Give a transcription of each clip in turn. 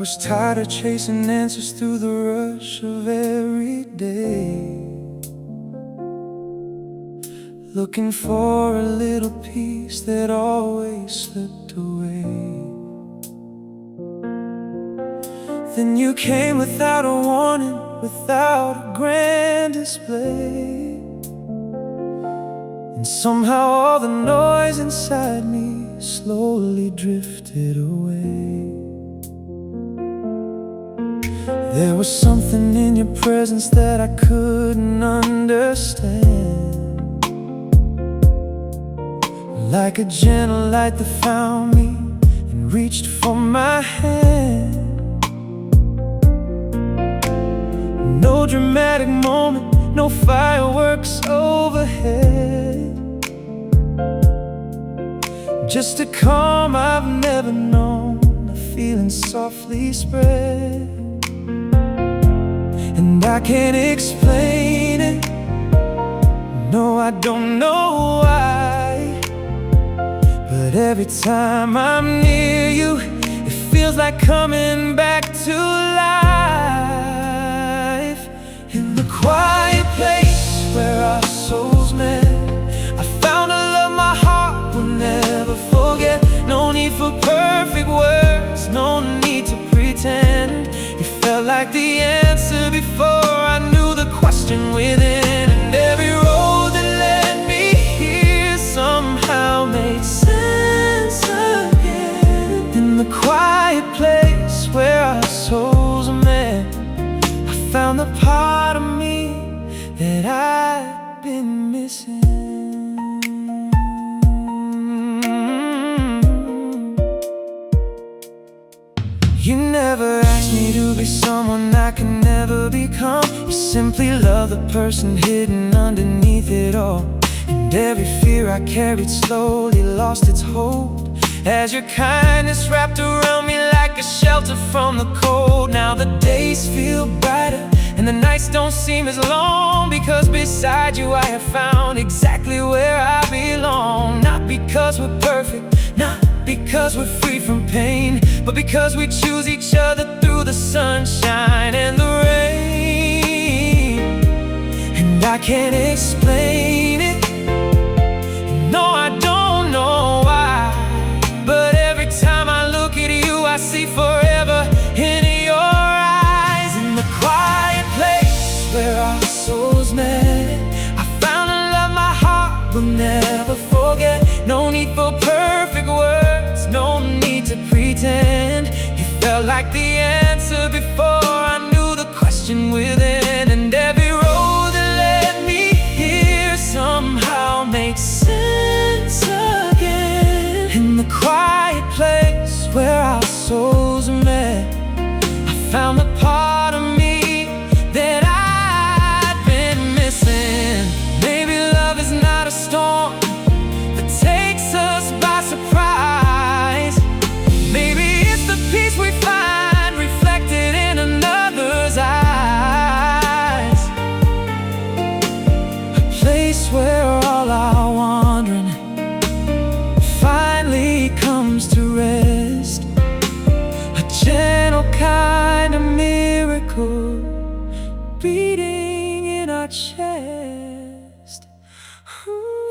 was tired of chasing answers through the rush of every day, looking for a little piece that always slipped away. Then you came without a warning, without a grand display, and somehow all the noise inside me slowly drifted away. There was something in your presence that I couldn't understand, like a gentle light that found me and reached for my hand. No dramatic moment, no fireworks overhead, just a calm I've never known, a feeling softly spread. And I can't explain it, no, I don't know why, but every time I'm near you, it feels like coming back to life. In the quiet place where our souls met, I found a love my heart will never forget. No need for perfect words, no need to pretend. You felt like the answer before I knew the question within. And every road that led me here somehow made sense again. In the quiet place where our souls met, I found the part of me that I've been missing. You never asked me to be someone I can never become. You simply love the person hidden underneath it all. And every fear I carried slowly lost its hold, as your kindness wrapped around me like a shelter from the cold. Now the days feel brighter and the nights don't seem as long, because beside you I have found exactly where I belong. Not because we're perfect, not because we're free from pain, but because we choose each other through the sunshine and the rain. And I can't explain it, no, I don't know why, but every time I look at you I see forever in your eyes. In the quiet place where our souls met, I found a love my heart will never forget. No need for perfect words, no need to pretend. You felt like the answer before I knew the question within. And every road that led me here somehow makes sense again. In the quiet place where our souls met, I found the part of me that I'd been missing. Maybe love is not a storm that takes us by surprise. Maybe it's the peace we find reflected in another's eyes. A place where all our wandering finally comes to rest. A gentle kind of miracle beating in our chest.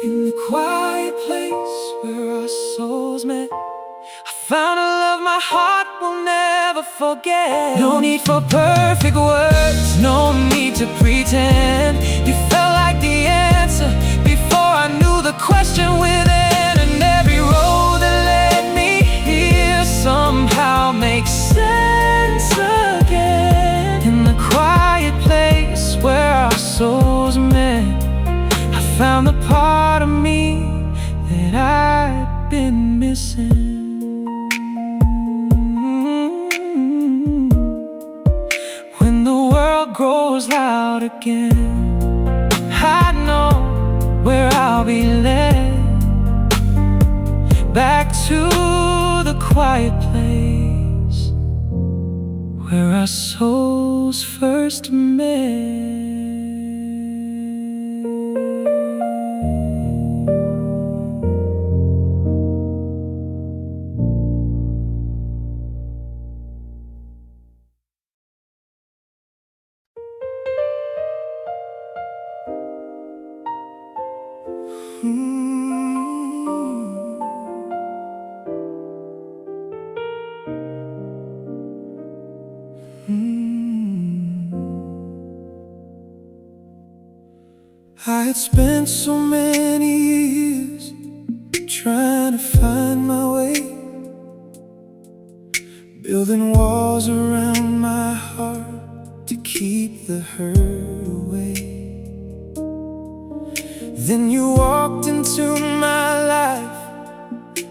In the quiet place where our souls met, I found a love my heart will never forget. No need for perfect words, no need to pretend. You felt like the answer before I knew the question within. And every road that led me here somehow makes sense again. In the quiet place where our souls met, I found the part of me that I'd been missing. When the world grows loud again, I know where I'll be led, back to the quiet place where our souls first met. I had spent so many years trying to find my way, building walls around my heart to keep the hurt away. Then you walked into my life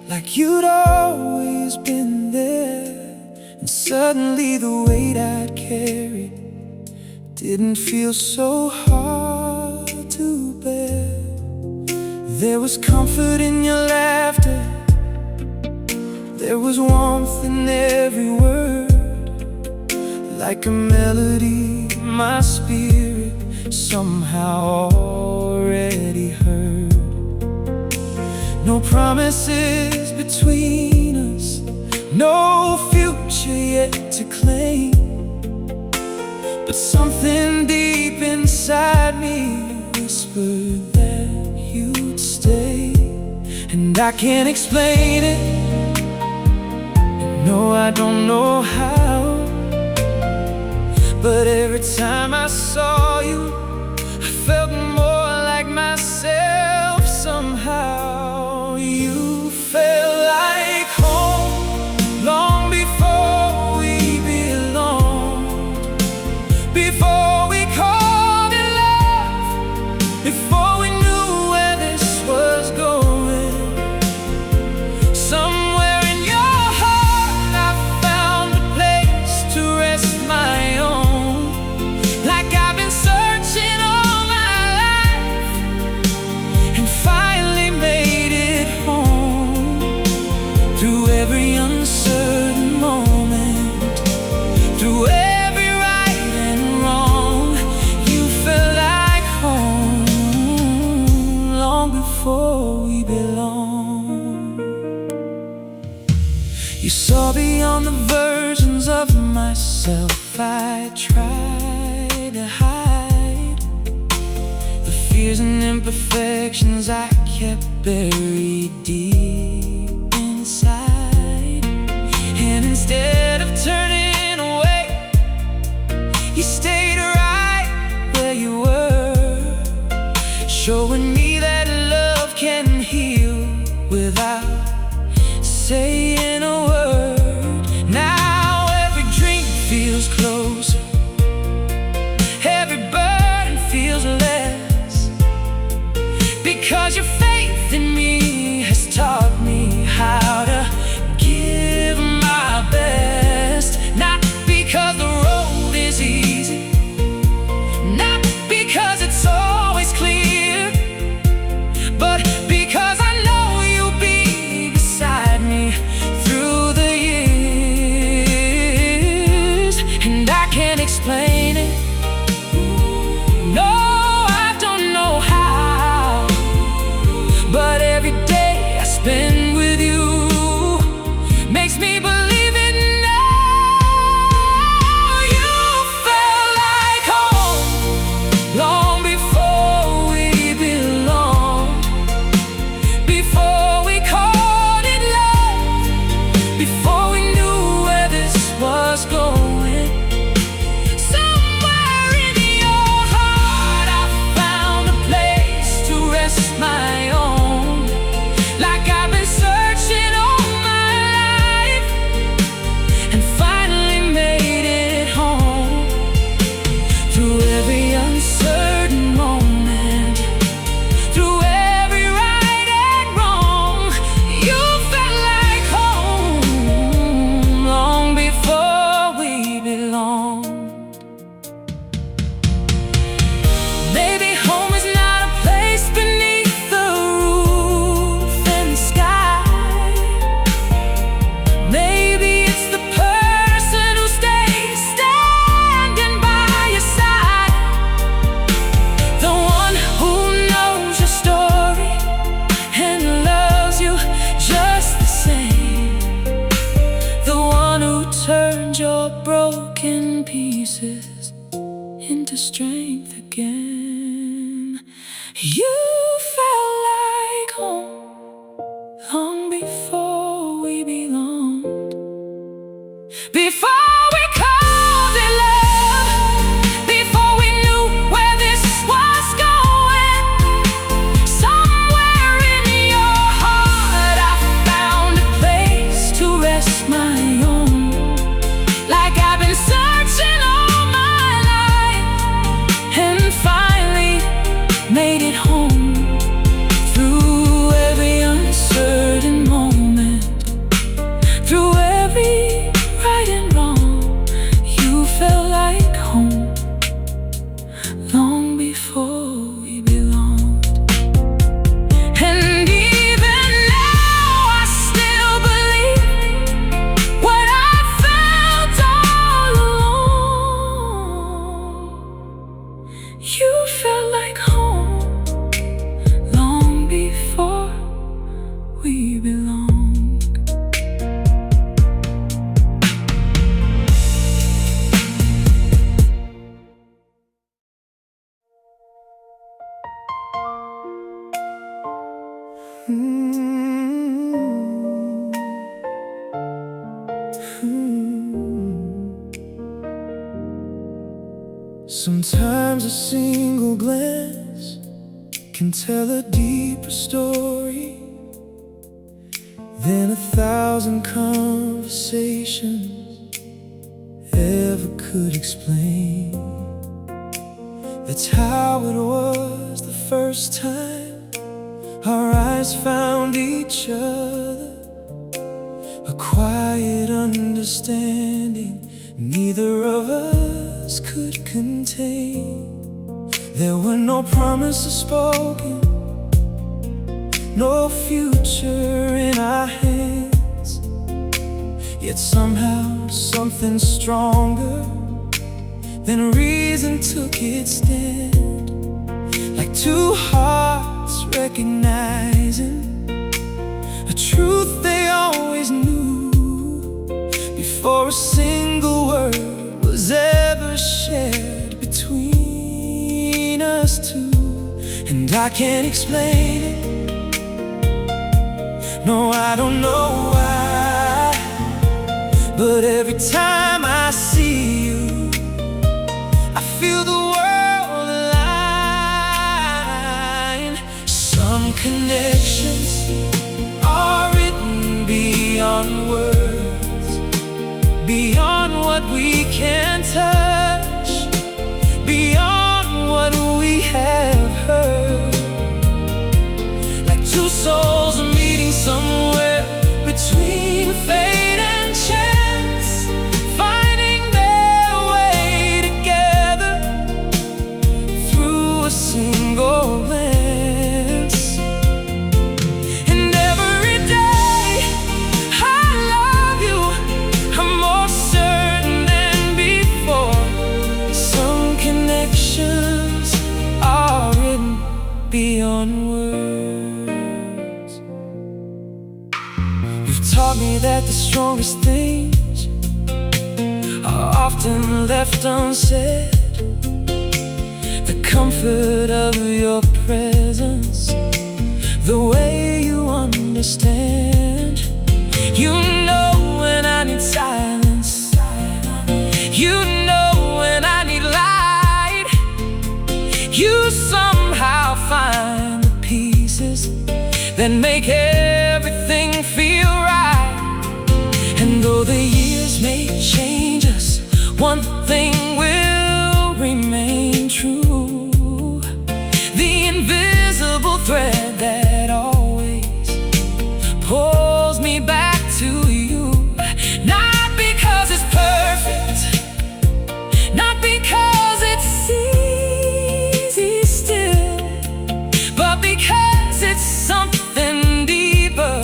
like you'd always been there, and suddenly the weight I'd carried didn't feel so hard to bear. There was comfort in your laughter, there was warmth in every word. Like a melody my spirit somehow already heard. No promises between us, no future yet to claim, but something deep inside me whispered that you'd stay. And I can't explain it, no, I don't know how, but every time I saw you, I felt more like myself somehow. You felt like home long before we belonged, before we called it love, before we knew where this was going. Somewhere in your heart I found a place to rest my own, like I've been searching all my life and finally made it home. Through every uncertain moment, through every right and wrong, you felt like home long before we belonged. You saw beyond the versions of myself I tried to hide, the fears and imperfections I kept buried deep inside. And instead of turning away, you stayed right where you were, showing me that love can heal without saying a word. Now every dream feels closer, every burden feels less, because your faith in me has taught me how to give my best. Not because the road is easy, not because it's always clear, but because I know you'll be beside me through the years. And I can't explain it, no, I don't know how, but every day I spend with you makes me believe it now. You felt like home long before we belonged, before we called it love, before we knew where this was going. Somewhere in your heart I found a place to rest my own, like I've been searching all my life and finally made it home. Through every uncertain moment, through every right and wrong, you felt like home long before we belonged. Maybe home is not a place beneath the roof and sky. Maybe it's the person who stays standing by your side, the one who knows your story and loves you just the same, the one who turned your broken pieces into strength again. You felt like home long before we belonged, before we called it love, before we knew where this was going. You felt like home long before we belonged. Sometimes a single glance can tell a deeper story than 1,000 conversations ever could explain. That's how it was the first time our eyes found each other. A quiet understanding neither of us could contain. There were no promises spoken, no future in our hands. Yet somehow something stronger than reason took its stand. Like two hearts recognizing a truth they always knew before a single word was ever shared between us two. And I can't explain it, no, I don't know why, but every time I see you, I feel the world align. Some connections are written beyond words, beyond what we can touch, beyond what we have heard. Like two souls meeting somewhere between fate and chance, finding their way together through a single glance. And every day I love you, I'm more certain than before. Some connections are written beyond words. You've taught me that the strongest things are often left unsaid. The comfort of your presence, the way you understand. You know when I need silence, you know when I need light. You somehow find the pieces that make everything feel right. And though the years may change us, one thing will remain true: the invisible thread that always pulls me back to you. Not because it's perfect, not because it's easy still, but because it's something deeper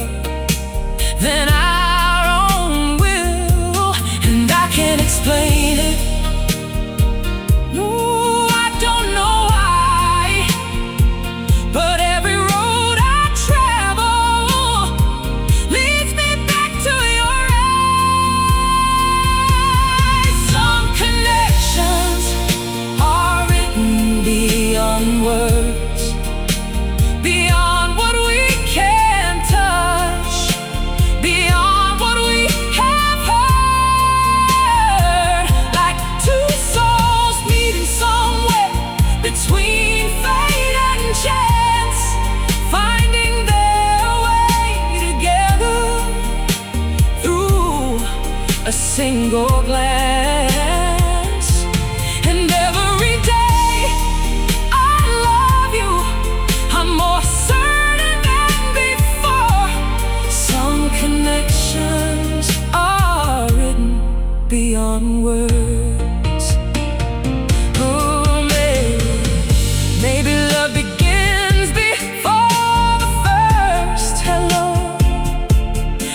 than our own will. And I can't explain it, no, I don't know why, but every road I travel leads me back to your eyes. Some connections are written beyond words, beyond what we can touch, beyond what we have heard. Like two souls meeting somewhere between fate and chance, finding their way together through a single glance. And every day I love you, I'm more certain than before. Some connections are written beyond words. Oh, maybe love begins before the first hello.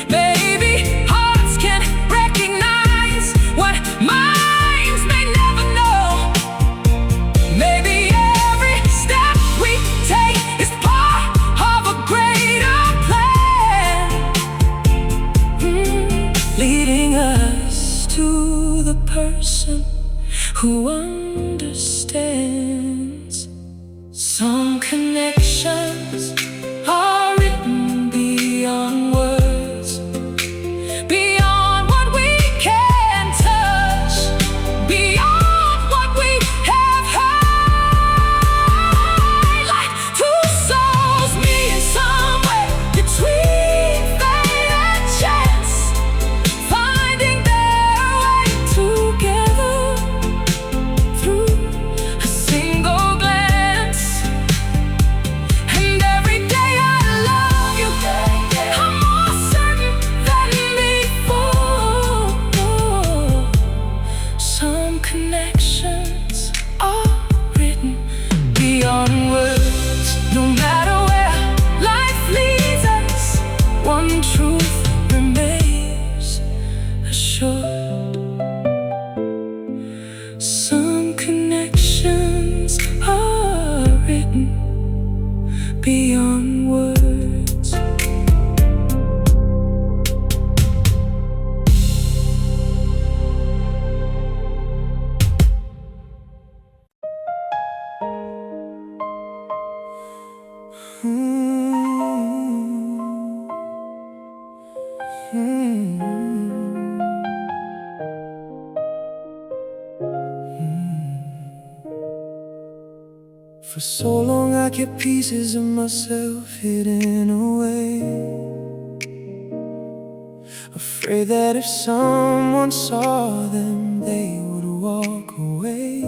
Maybe hearts can recognize what For so long I kept pieces of myself hidden away, afraid that if someone saw them they would walk away.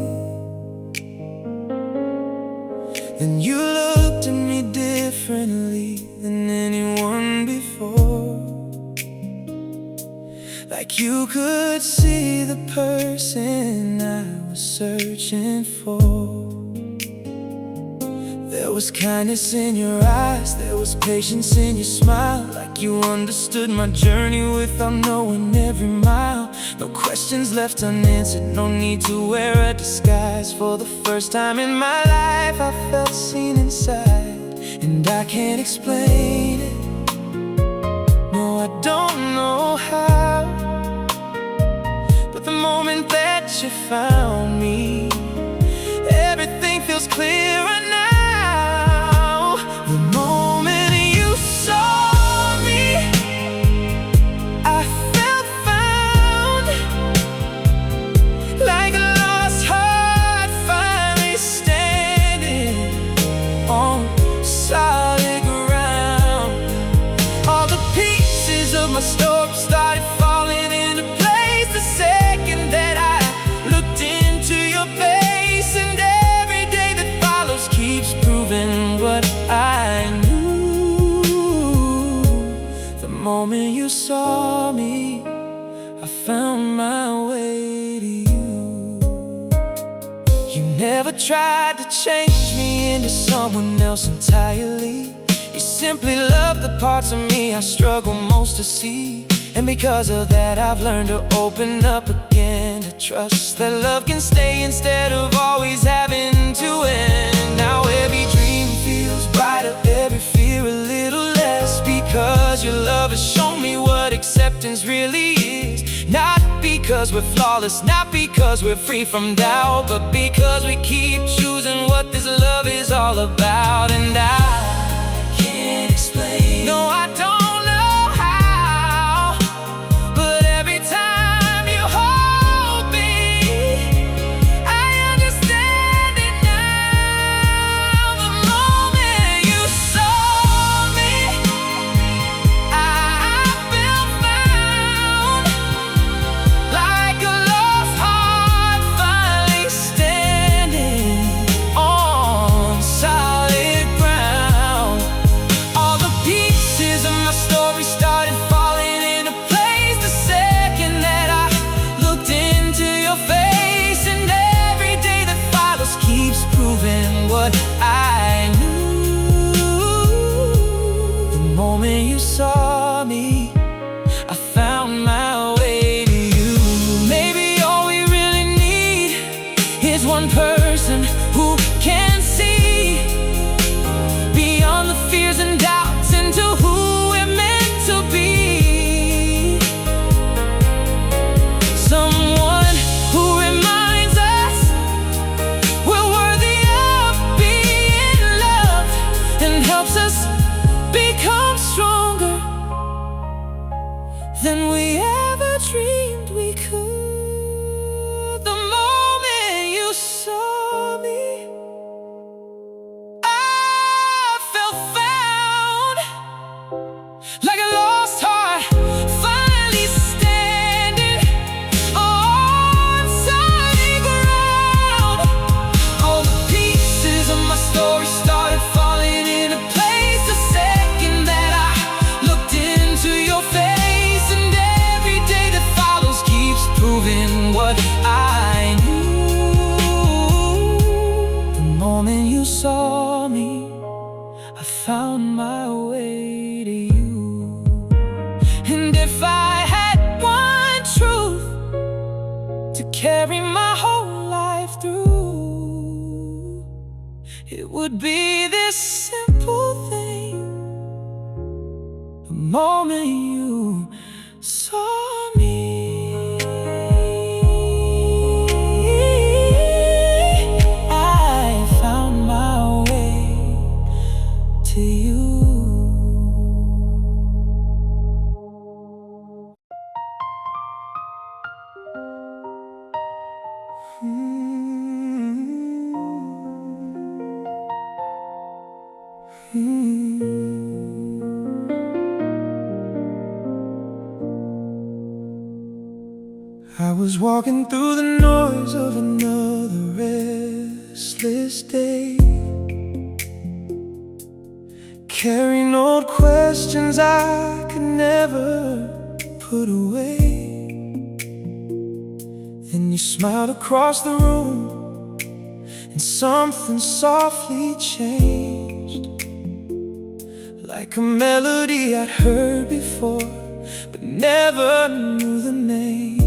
Then you looked at me differently than anyone before, like you could see the person I was searching for. There was kindness in your eyes, there was patience in your smile, like you understood my journey without knowing every mile. No questions left unanswered, no need to wear a disguise. For the first time in my life I felt seen inside, and I can't explain it. No, I don't know how, but the moment that you found me, everything feels clearer now. The moment you saw me, I felt found, like a lost heart finally standing on solid ground. All the pieces of my story started falling into place the second that I looked into your face, and every day that follows keeps proving what I knew. The moment you saw me, I found my way to you. You never tried to change me into someone else entirely. You simply loved the parts of me I struggle most to see. And because of that I've learned to open up again, to trust that love can stay instead of always having to end. Now every dream feels brighter, every fear a little less, because your love has shown me what acceptance really is. Not because we're flawless, not because we're free from doubt, but because we keep choosing what this love is all about. And I can't explain, no I don't. What I knew. The moment you saw me, I found my way to you. Maybe all we really need is one person who can see beyond the fears and doubts into who we're meant to be. Someone who reminds us we're worthy of being loved, and helps us become stronger than we ever dreamed we could. The moment you saw me, I felt found, like a lost heart finally standing on solid ground. All the pieces of my story started falling into place the second that I looked into your face, and every day that follows keeps proving what I knew. The moment you saw me, I found my way to you. And if I had one truth to carry my whole life through, it would be this simple thing. The moment you saw me, I found my way to you. was walking through the noise of another restless day, carrying old questions I could never put away. Then you smiled across the room, and something softly changed, like a melody I'd heard before, but never knew the name.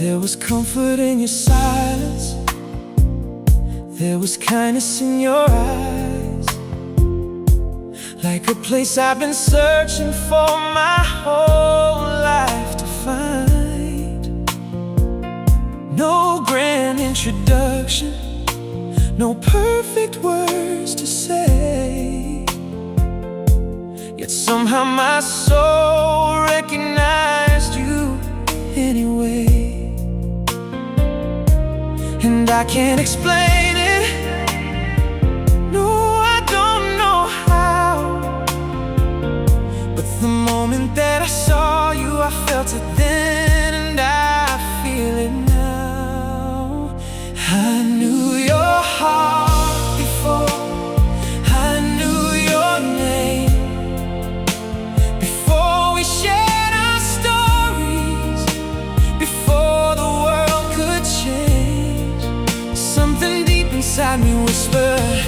There was comfort in your silence, there was kindness in your eyes, like a place I've been searching for my whole life to find. No grand introduction, no perfect words to say, yet somehow my soul recognized you anyway. And I can't explain it, no, I don't know how, but the moment that I saw you, I felt it then, and I feel it now. I knew your heart before I knew your name, before we shared our stories, before the world could change. Something deep inside me whispered,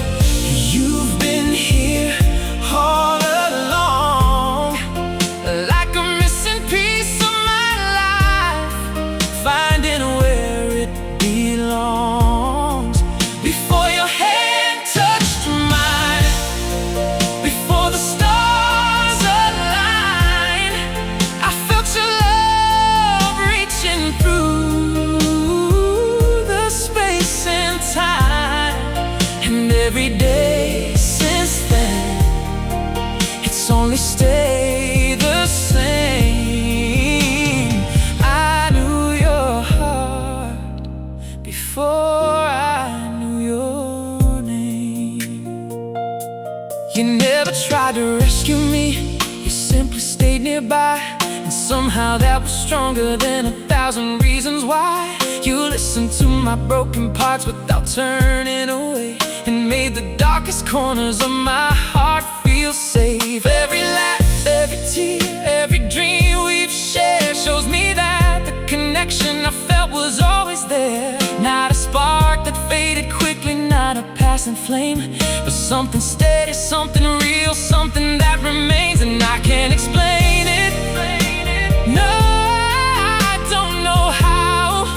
you've been here all along, like a missing piece of my life, finding where it belongs. Before your hand touched mine, before the stars aligned, I felt your love reaching through the space and time. And every day since then, it's only stayed the same. I knew your heart before I knew your name. You never tried to rescue me, you simply stayed nearby, and somehow that was stronger than 1,000 reasons why. You listened to my broken parts without turning away, and made the darkest corners of my heart feel safe. Every laugh, every tear, every dream we've shared shows me that the connection I felt was always there. Not a spark that faded quickly, not a passing flame, but something steady, something real, something that remains. And I can't explain it, no, I don't know how,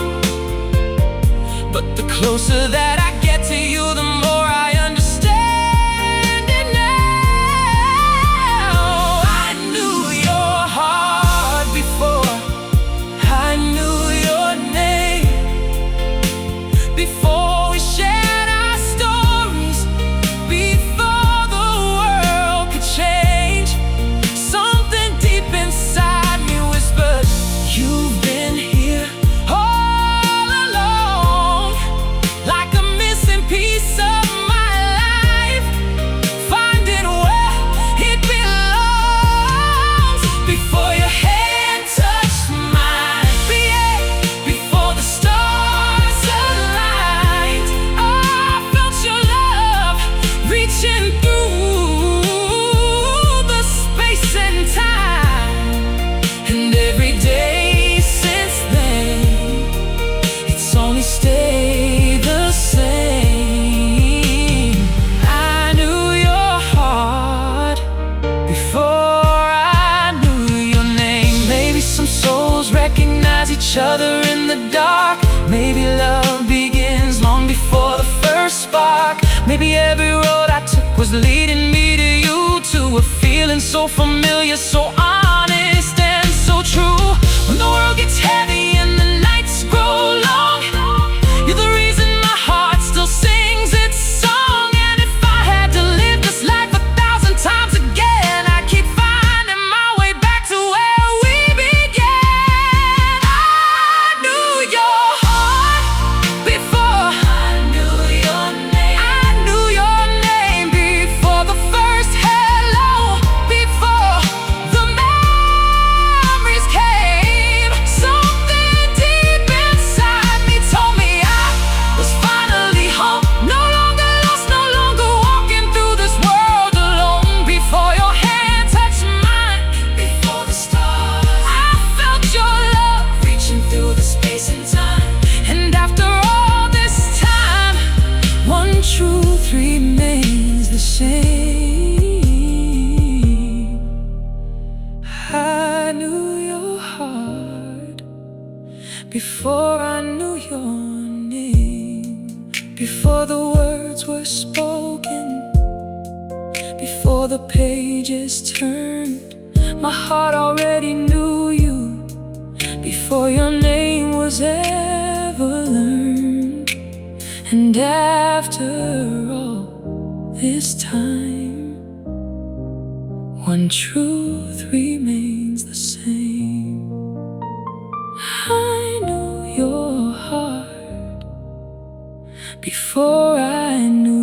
but the closer that I get to you, the more I understand it now. I knew your heart before I knew your name, before we shared our stories, before the world could change. Something deep inside me whispered, you've been here all along, like a missing piece of my life, finding where it belongs. Before your hand touched mine, before the stars aligned, I felt your love reaching through the space and time. And every day since then, it's only stayed the same. I knew your heart before I knew your name. Maybe some souls recognize each other in the dark. Maybe love begins long before the first spark. Maybe every road I took was leading me to you, to a feeling so familiar, so honest and so true. When the world gets heavy and the nights grow long, you're the reason my heart still sings its song. And if I had to live this life 1,000 times again, I keep finding my way back to where we began. I knew your heart before I knew your name. I knew your name before the first hello, before the Before the words were spoken, before the pages turned, my heart already knew you. Before your name was ever learned. And after all this time, one truth remains the same. I knew your heart before I knew